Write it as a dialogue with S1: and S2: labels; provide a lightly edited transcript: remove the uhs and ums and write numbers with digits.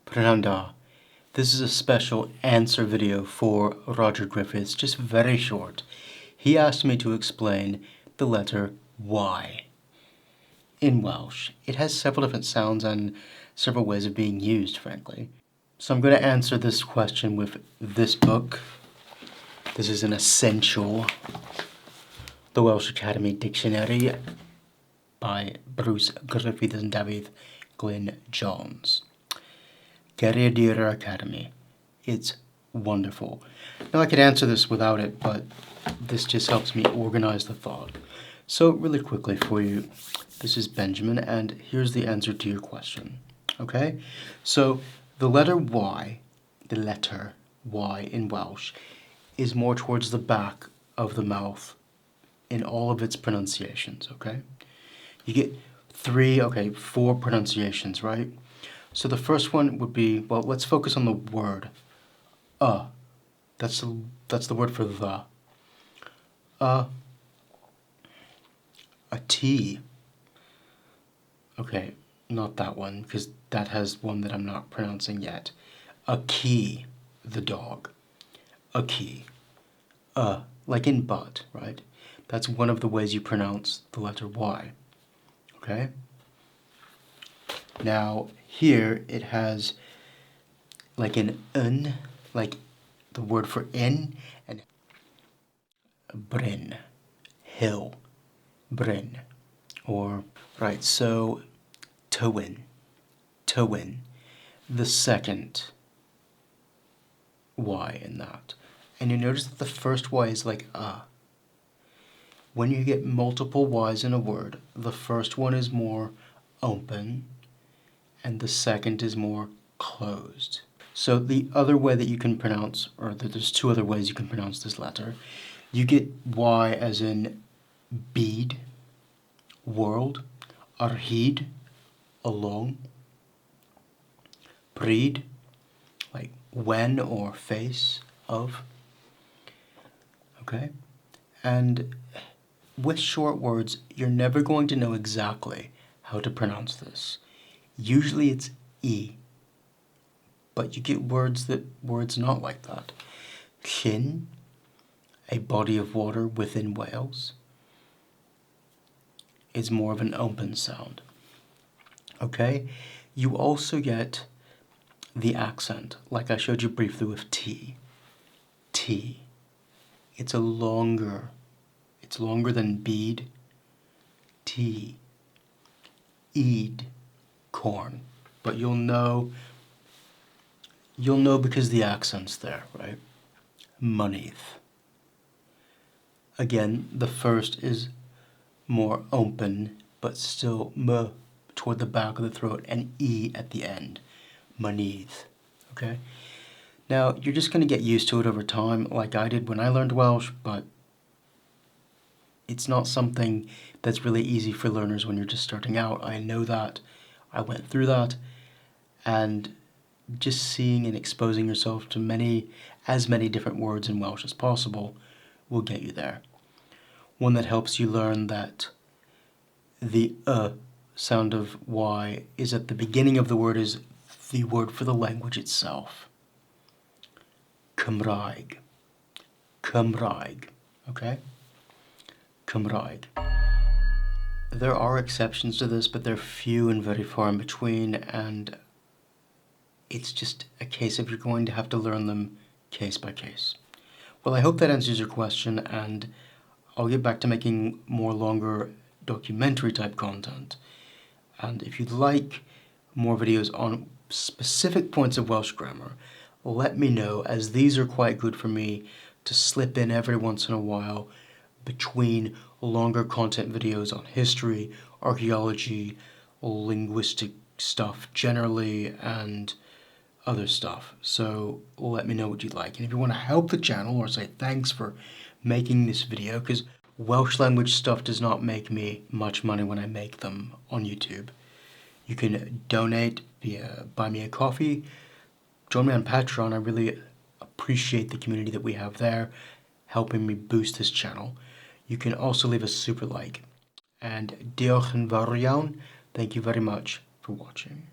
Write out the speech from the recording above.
S1: Prananda. This is a special answer video for Roger Griffiths, just very short. He asked me to explain the letter Y. In Welsh, it has several different sounds and several ways of being used, frankly. So I'm going to answer this question with this book. This is an essential, the Welsh Academy Dictionary by Bruce Griffiths and David Glyn Jones. Geiriadur Academy. It's wonderful. Now I could answer this without it, but this just helps me organize the thought. So really quickly for you, this is Benjamin, and here's the answer to your question. Okay? So the letter Y in Welsh, is more towards the back of the mouth in all of its pronunciations, okay? You get four pronunciations, right? So the first one would be, well, let's focus on the word. That's the word for the. A T. Okay, not that one, because that has one that I'm not pronouncing yet. A key, the dog. A key. Like in but, right? That's one of the ways you pronounce the letter Y. Okay? Now, here it has like an un, like the word for in, and bryn, hill, bryn, or, right, so tywyn, the second Y in that. And you notice that the first Y is like a. When you get multiple Y's in a word, the first one is more open, and the second is more closed. So the other way that you can pronounce, or there's two other ways you can pronounce this letter. You get Y as in bead, world, arhyd, along, pryd, like when or face of. Okay? And with short words, you're never going to know exactly how to pronounce this. Usually it's E, but you get words not like that. Llyn, a body of water within Wales, is more of an open sound. Okay? You also get the accent, like I showed you briefly with T. T. It's longer than bead. T. Eed, corn. But you'll know because the accent's there, right? Moneyth. Again, the first is more open, but still m toward the back of the throat and E at the end. Moneyth. Okay? Now, you're just going to get used to it over time, like I did when I learned Welsh, but it's not something that's really easy for learners when you're just starting out. I know that. I went through that. And just seeing and exposing yourself to as many different words in Welsh as possible will get you there. One that helps you learn that the sound of Y is at the beginning of the word is the word for the language itself. Cymraeg. Okay? Cymraeg. There are exceptions to this, but they're few and very far in between, and it's just a case of you're going to have to learn them case by case. Well, I hope that answers your question, and I'll get back to making more longer documentary type content. And if you'd like more videos on specific points of Welsh grammar, let me know, as these are quite good for me to slip in every once in a while between longer content videos on history, archaeology, linguistic stuff generally, and other stuff. So let me know what you'd like. And if you want to help the channel or say thanks for making this video, because Welsh language stuff does not make me much money when I make them on YouTube. You can donate via Buy Me a Coffee. Join me on Patreon. I really appreciate the community that we have there, helping me boost this channel. You can also leave a super like. And diolch yn fawr iawn. Thank you very much for watching.